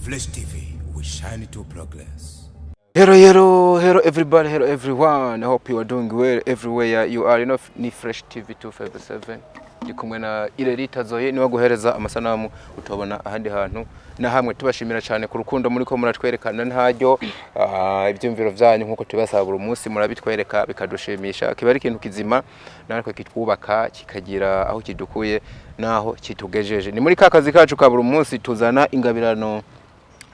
Flash TV, we shine to progress. Hello everybody, hello everyone. I hope you are doing well everywhere you are. Ni Fresh TV 257. Ndi kumwe na Iteriteka zoye ni waguhereza amasanamu utobona ahandi hantu na hamwe tubashimira cyane ku rukundo muri ko muratwerekana ntaryo ibyumviro byanyu nkuko tubasaba buri munsi murabitwereka bikadushimisha kiba ari ikintu kizima nariko kitwubaka kikagira aho kidukuye naho kitugejeje. Ni muri kakazi kacu ka buri munsi tuzana ingabirano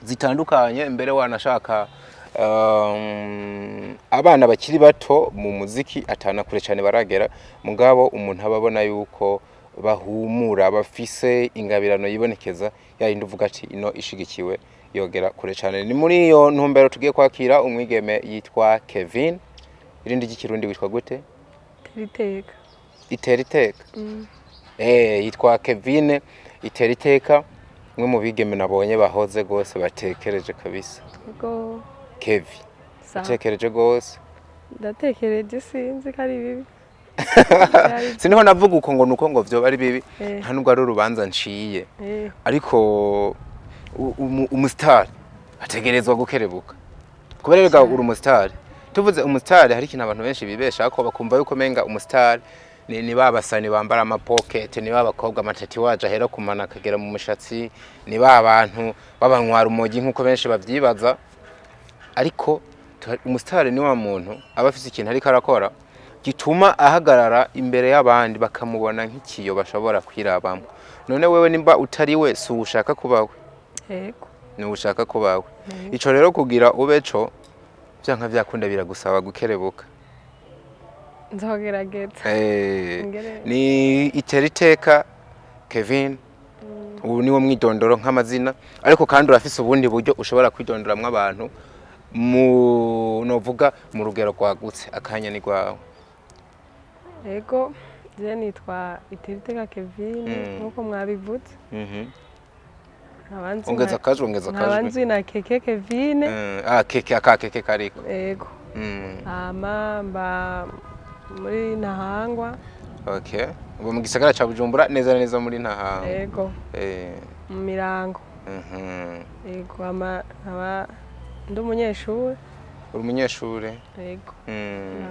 zitandukanye mbere wanashaka abana bakiri bato mu muziki atana kure cyane baragera mugabo umuntu ababona yuko bahumura bafise ingabirano yibonekeza yindi uvuga ati ino ishigikiwe yogera kure cyane. Ni muri iyo ntumbero tugiye kwakira umwigeme yitwa Kevine, irindi gikirundi witwa gute? Iteriteka. Iteriteka. Yitwa Kevine Iteriteka, mwe mu bigeme nabonye bahoze gose batekereje kabisa. Yego. Kevi. Utekereje gose? Ndatekereje sinzi kari bibi. Siniho navuga uko ngo nuko ngo vyo bari bibi nta nubwo ari urubanza nciye. Ariko umustar ategerezwa gukerebuka. Kuberega uri umustar. Tuvuze umustar hari ikintu abantu benshi bibesha ko bakumva yuko menga umustar ni babasani bambara ama pocket, ni babakobwa amatati waje ahera kumana kagera mu mushatsi, ni babantu babanywara umogi nkuko benshi bavyibaza. Ariko umustar ni wa muntu aba afise ikintu ariko arakora gituma ahagarara imbere y'abandi bakamubona nk'ikiyo bashobora kwirabamo. None wewe nimba utari we si ushaka kubawe? Yego. Ni ushaka kubawe. Ico rero kugira ubeco byanka byakunda biragusaba gukerebuka. Nzogerageza. Ni Iteriteka Kevine. Ubu niwo mwidondoro nk'amazina ariko kandi urafise ubundi buryo ushobora kwidondoramwe abantu novuga mu rugero rwagutse akanya ni gwawe. Yego, je nitwa Iteriteka Kevine nkuko mwabivutse. Ongeza kajwe. Abanzi na keke Kevine. Keke kariko. Yego. Mba muri Ntahangwa. Okay. Ubu mu gisagara ca Bujumbura neza muri Ntahangwa. Yego. Mu Mirango. Yego aba ndi umunyeshuri. Uri umunyeshuri? Yego.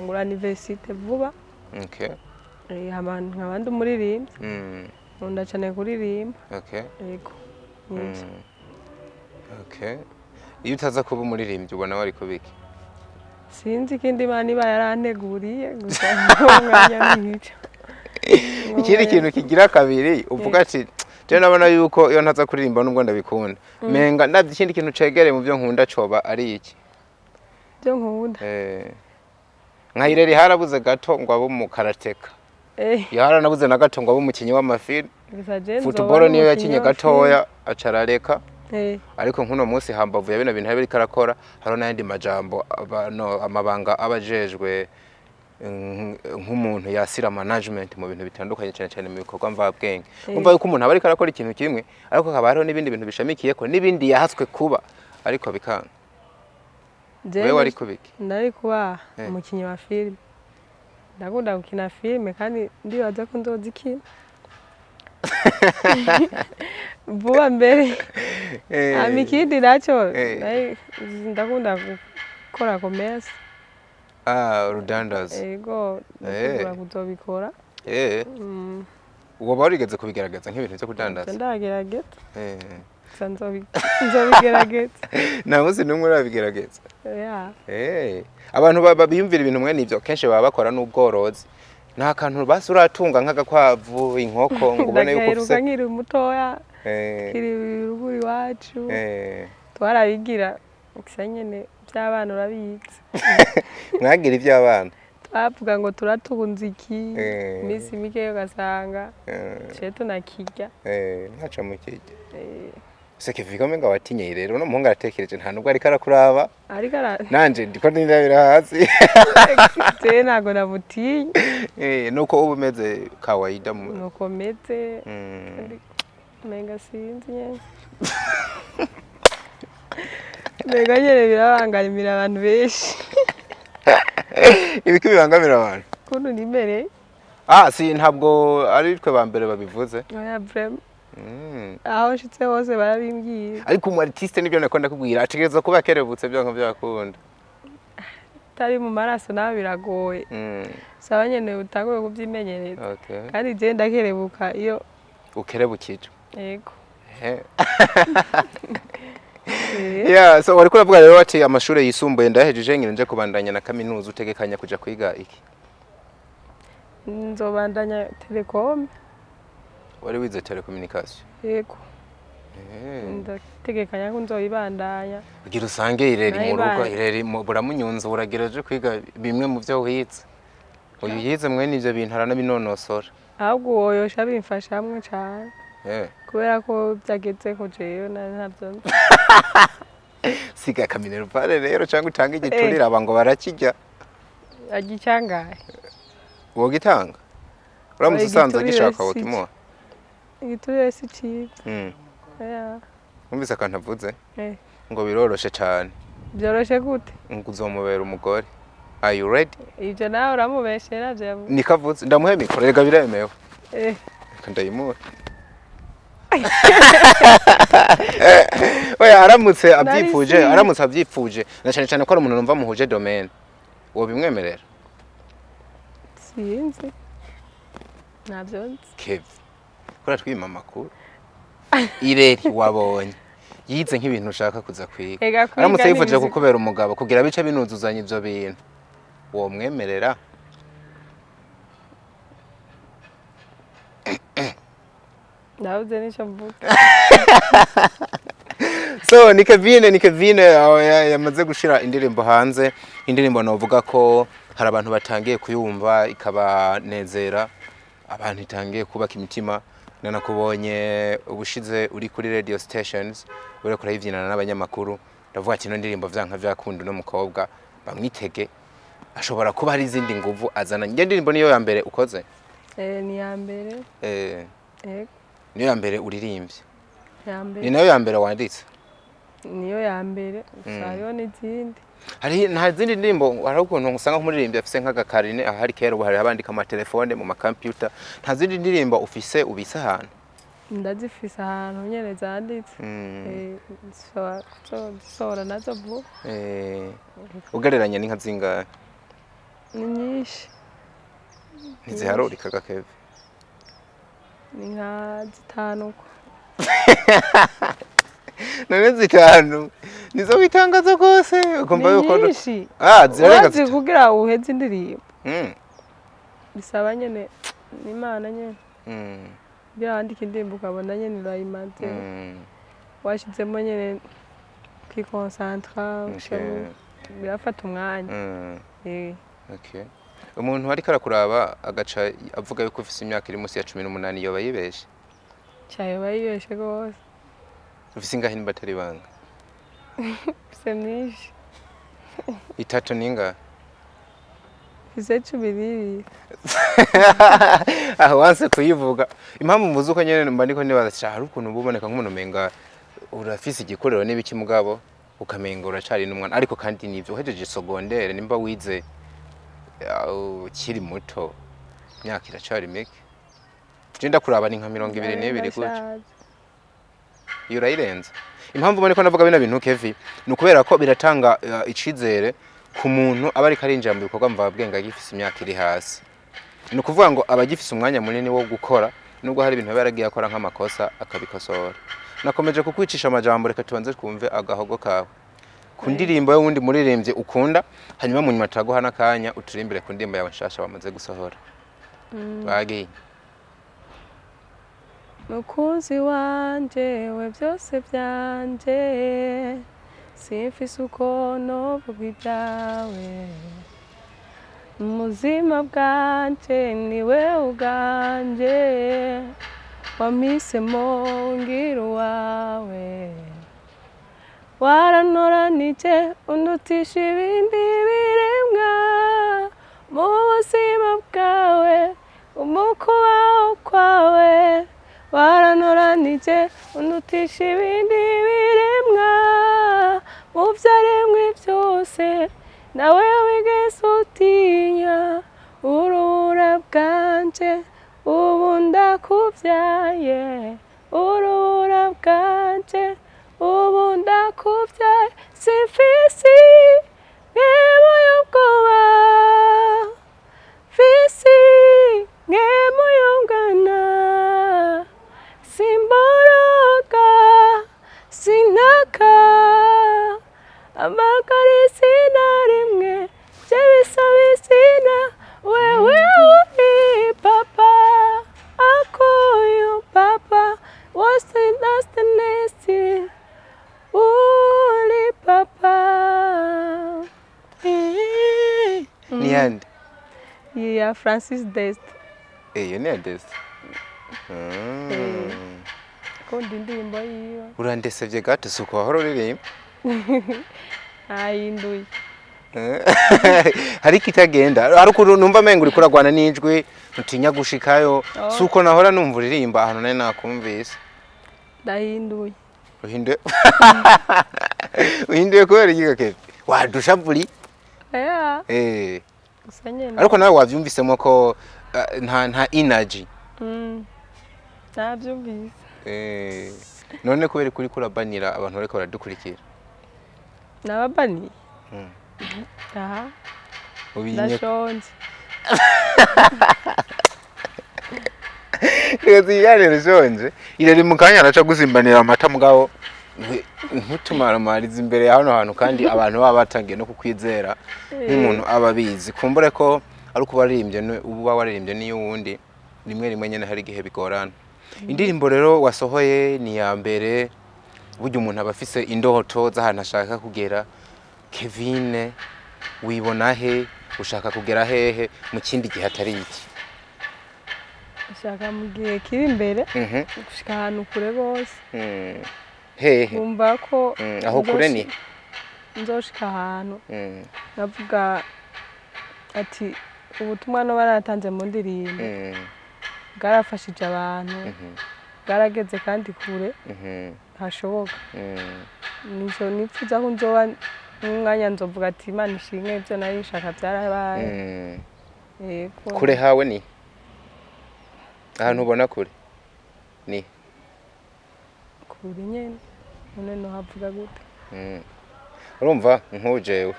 Ngura universite vuba. Okay. Nkabandi umuririmbyi. Nkunda cyane kuririmba. Okay. Yego. Okay. Iyo utaza kuba umuririmbyi ubona wari kubiki? Sinzi ikindi Imana iba yaranteguriye gusa umwanya mwica. Ikindi kintu kigira kabiri uvuga ati je nabona yuko iyo ntaza kuririmba nubwo ndabikunda. Menga ndavye ikindi kintu cegere mu byo nkunda coba ari iki? Byo nkunda. Nkayireri harabuze gato ngo abo mu karateka. Yara nabuze na gato ngo abo mukinyi w'amafilm. Football niyo yakinye gatoya acarareka. Ariko nkuno munsi hambavu ya bino bintu habiri karakora haro nandi majambo amabanga abajejwe nk'umuntu yasira management mu bintu bitandukanye cyane mu bikorwa mvabwenge. Umva yuko umuntu abari karakora ikintu kimwe ariko haba hariho n'ibindi bintu bishamikiye ko n'ibindi yahatswe kuba ariko bikanga. Wewe wari kubiki? Ndari kuba umukinyi wa film. Ndakunda gukina film kandi ndibaza ko nzozikina. Vuba mbere. Amikidi nacho ndakunda gukora commerce. Rudandaza. Yego, ndakunda kuzobikora. Uwo barigeze kubigaragaza nk'ibintu byo kudandaza? Ndagerageza. Nzobigerageza. Namuzi numwe urabigerageza. Abantu babiyumvira ibintu mwe nivyo kenshi baba bakora n'ubworozi. Nta kantu basi uratunga nk'agakwavu inkoko ngo ubone yuko ufise. Nkiri mutoya. Kiri ruguri wacu. Twarabigira ukisanyene by'abana urabizi. Mwagira iby'abana? Twavuga ngo turatunze iki misi mike ugasanga ceto nakirya. Ntaca mu kirya. Seke vigome nga watinye rero no muhunga aratekereje nta nubwo ari karakuraba. Ari kara. Nanje ndiko ndabira hasi. Je nago nabutinye. Nuko ubumeze kawaida mu. Nuko meze. Menga sinzi nyene. Menga nyene birabangamira abantu benshi. Ibiki bibangamira abantu? Kuno ni mbere. Si ntabwo ari twe ba mbere babivuze. Oya vraiment. aho nshitse hose barabimbwira ariko umu artiste nibyo nakunda kubwira ategerezwa kuba kerebutse byanka byakunda tari mu maraso nawe biragoye saba nyene utanguye kuvyimenyereza kandi je ndakerebuka iyo ukerebukije yego yeah so wari kuravuga rero ati amashure yisumbuye ndahejeje ngire nje kubandanya na kaminuza utegekanya kuja kwiga iki nzobandanya telecom wari wize telecommunication yego ndategekanya ko nzoyibandanya ugira usange ireri mu rugo ireri buramunyunza uragereje kwiga bimwe mu byo wize uyu yize mwene ivyo bintu aranabinonosora ahubwo woyosha bimfasha hamwe cyane kubera ko byageze ko jeyo ntabyo siga kaminero pare rero cyangwa utanga igiturira abango barakijya agicyangaye wo gitanga uramutse usanze gishaka wokimuha igiturire si cyiza umvise akantu avuze ngo biroroshe cyane byoroshe gute ngo uzomubera umugore are you ready ibyo nawe uramubeshera byo nikavuze ndamuhe mikoro rega biremewe ndayimuha oya aramutse abyipfuje na cyane cyane ko ari umuntu numva muhuje domaine wo bimwemerera sinzi nabyo Kev kora twima makuru ireri wabonye yize nk'ibintu ushaka kuza kwiga aramutse yifuje kukubera umugabo kugira bice binuzuzanya ivyo bintu wo mwemerera Nauze nisho mvuga. So ni Kevine yamaze gushira indirimbo hanze. Indirimbo novuga ko hari abantu batangiye kuyumva ikabanezera, abantu itangiye kubaka imitima. Nanakubonye ubushize uri kuri radio stations uri kurayivyinana n'abanyamakuru. Ndavuga kino ndirimbo vyanka vyakunda no mukobwa bamwitege. Ashobora kuba hari izindi nguvu azana. Nge ndirimbo niyo ya mbere ukoze? Ni ya mbere. Niyo ya mbere uririmbye. Ya mbere. Ni nayo ya mbere wanditse. Niyo ya mbere. Sayo n'izindi. Hari nta zindi ndirimbo hari ukuntu usanga nk'umuririmbyi afise nk'agakarine ahari kera hari abandika ama telefone mu computer. Nta zindi ndirimbo ufise ubisa ahantu. Ndazifise ahantu nyene zanditse. So nazo vuba. Ugereranya n'inka zingahe? Ni nyinshi. Ntiziharurika gakeve. Ni nka zitanu. None zitanu nizo bitangaza kose ukumva yuko zirarenga kugira uheze indirimbo. Bisaba nyene n'Imana nyene. Byandika indirimbo ukabona nyene urayimaze. Washizemo nyene kwikonsantra birafata umwanya. Okay. Umuntu ariko arakuraba agaca avuga yuko ufise imyaka iri munsi ya 18 yoba yibeshe. Cyayo bayibeshe gose. Ufise ingahe batari banga? Semishi. Itatu ninga? Ufise 12. Aho wanse kuyivuga. Impamvu mvuze uko nyene mba ndiko nibaza hari ukuntu uboneka nk'umuntu menga urafise igikorero n'ibiki mugabo ukamenga uracari n'umwana ariko kandi nivyo uhejeje secondaire nimba wize kiri muto myaka iracari mike. Jenda kuraba ni nka 22 gutyo. Yurayirenza. Impamvu mbone ko navuga bino bintu Kevi nukubera ko biratanga icizere ku muntu abari karinjira mu bikorwa mvabwenga gifise imyaka iri hasi. Nukuvuga ngo abagifise umwanya munini wo gukora nubwo hari ibintu baragiye akora nk'amakosa akabikosora. Nakomeje kukwicisha amajambo reka tubanze twumve agahogo kawe. Ku ndirimbo yo wundi muririmbye ukunda hanyuma mu nyuma turaguha nakanya uturimbire ku ndirimbo yawe nshasha bamaze gusohora. Bagiye. Mukunzi wanje we byose byanje simfise uko novuga ibyawe muzima bwanje niwe uganje wampisemo ngira uwawe waranoranije undutisha ibindi biremwa mu buzima bwawe umukubaho kwawe waranoranije undutisha ibindi biremwa mu byaremwe byose nawe wigeze utinya urubura bwanje ubu ndakubyaye urura bwanje ubu ndakuvyaye simfisi nkemo y'ubwoba fisi nkemo y'ungana simboroga sinaka amakarisi na rimwe by'ibisaba izina wewe uri papa akuyu papa what's the next uri papa ni yandi ya Francis Dest iyo ni Dest ko ndindirimbo yiyo urandesevye gato suko wahora uririmba ayinduye hari kitagenda ariko numva mengo uri kuragwana n'ijwi ntinya gushikayo suko nahora numva uririmba ahantu nari nakumvise ndahinduye uhinduye kubera iki Kevine wadushavuri gusanyene ariko nawe wavyumvisemo ko nta energy navyumvise none kubera kuri kurabanira abantu bariko baradukurikira nababani aha ndashonje Yari zonje irari mu kanya araca guzimbanira amata mugabo ntutumaramariza imbere hano hantu kandi abantu baba batangiye no kukwizera nk'umuntu ababizi kumbure ko ari kubaririmbye uba waririmbye niyo wundi rimwe nyene hari gihe bigorana indirimbo rero wasohoye ni ya mbere buryo umuntu abafise indoto z'ahantu ashaka kugera Kevine wibona he ushaka kugera hehe mu kindi gihe atari iki ushaka mu gihe kiri imbere gushika ahantu kure bose hehe bumva ko aho kure ni nzoshika ahantu navuga ati ubutumwa no baratanze mu ndirimbo bwarafashije abantu bwarageze kandi kure hashoboka nizo nipfuza ko nzoba umwanya nzovuga ati Imana ishimwe ibyo nari nshaka byarabaye kure hawe ni ahantu ubona kure ni kure nyene none no havuga gute urumva nkujewe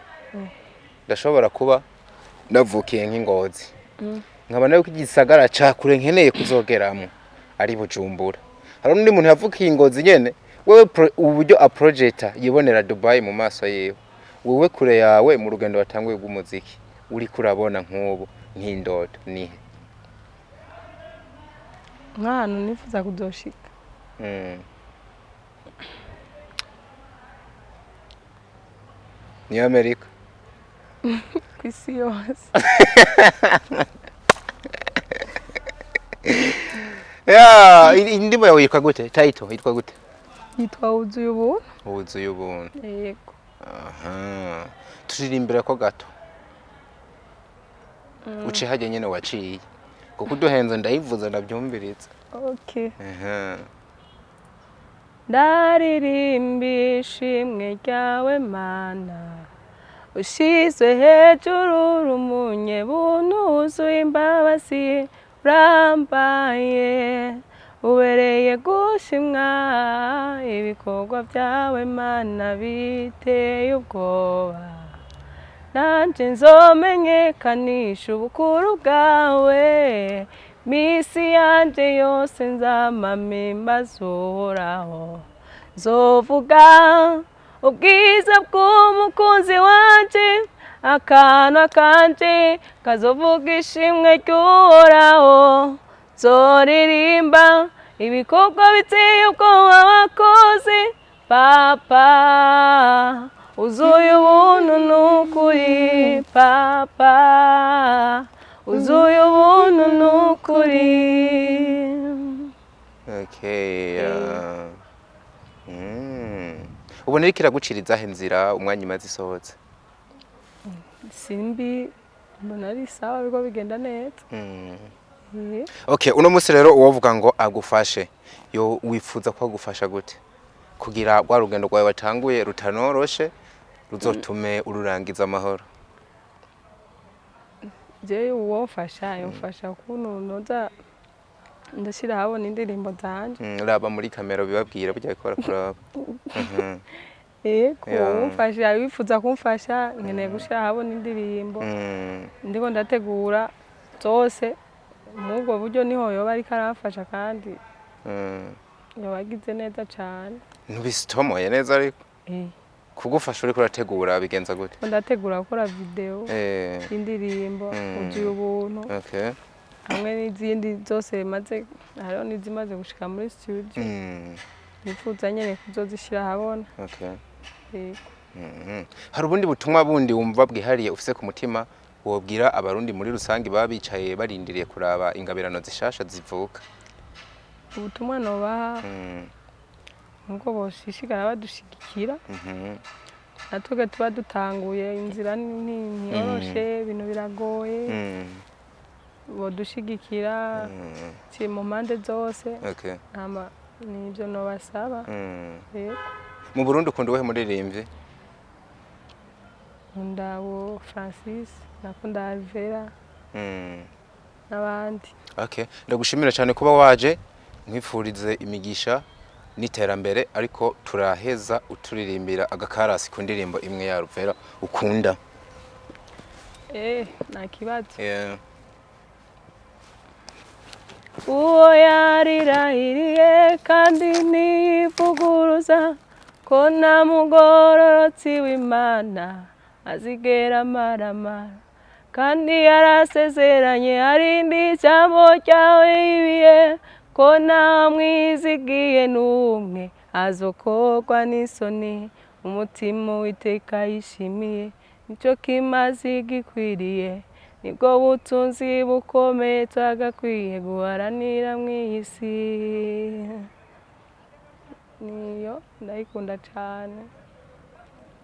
ndashobora kuba navukiye nk'ingozi nkaba nayo kigisagara ca kure nkeneye kuzogeramo ari Bujumbura hari undi muntu yavukiye ingozi nyene wewe uburyo a projector yibonera Dubai mu maso yewe wewe kure yawe mu rugendo watanguye rw'umuziki uri kurabona nk'ubu nk'indoto nihe nk'ahantu nifuza kuzoshika ni Amerika kw'isi yose indirimbo yawe yitwa gute title yitwa gute yitwa Wuzuye Ubuntu Wuzuye Ubuntu yego turirimbira ko gato uce hajye nyene waciye kuko uduhenze ndayivuza ndabyumviritse okay ndaririmbishi imwe ryawe Mana ushizwe hejuru rumunye buntu wuzuye imbabazi urambaye ubereye gushimwa ibikorwa byawe Mana biteye ubwoba nanje nzomenyekanisha ubukuru bwawe misi yanje yose nzamamimba zohoraho nzovuga ubwiza bw'umukunzi wanje akanwa kanje kazovuga ishimwe ry'uhoraho nzoririmba ibikorwa biteye ubwoba wakoze papa uzuye ubuntu n'ukuri papa uzuye ubuntu n'ukuri ubona iriko iragucirizaho inzira umwanya imaze isohotse simbi mbona ari sawa biriko bigenda neza uno musi rero uwovuga ngo agufashe yo wifuza ko agufasha gute kugira rwa rugendo rwawe watanguye rutanoroshe ruzotume ururangiza amahoro je uwofasha yofasha kuntu noza ndashira habona indirimbo zanje raba muri kamera bibabwira burya ko kuraba kumfasha bifuza kumfasha nkeneye gushira habona indirimbo ndiko ndategura zose mubwo buryo niho yoba ariko aramfasha kandi yabagize neza cyane ntubisitomoye neza ariko kugufasha uri kurategura bigenza gute ndategura gukora video indirimbo ugiye ubuntu hamwe n'izindi zose maze hariho n'izimaze gushika muri studio nifuza nyene kuzozishira habona hari ubundi butumwa bundi wumva bwihariye ufise ku mutima wobwira abarundi muri rusangi baba bicaye barindiriye kuraba ingabirano zishasha zivuka ubutumwa nobaha nuko boshishikara badushigikira natwe tuba dutanguye inzira ntiyoroshe ibintu biragoye bodushigikira mu mpande zose nibyo nobasaba mu Burundi ukunda uwuhe muririmbyi nkunda Francis nakunda Alvera n'abandi ndagushimira cyane kuba waje nkwifurize imigisha n'iterambere ariko turaheza uturirimbira agakarasi ku ndirimbo imwe ya Alvera ukunda nta kibazo uwo yarirahiriye kandi ntivuguruza ko nta mugororotsi w'Imana azigera amaramara kandi yarasezeranye arindi ijambo ryawe ibiye ko nta mwizigiye n'umwe azokorwa n'isoni umutima w'iteka yishimiye nicyo kimazi gikwiriye nibwo butunzi bukomeye twagakwiye guharanira mw'iyi si niyo ndayikunda cyane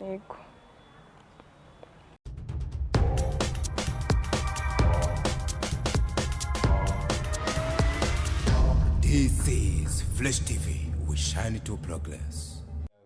yego This is Flash TV. We shine to progress.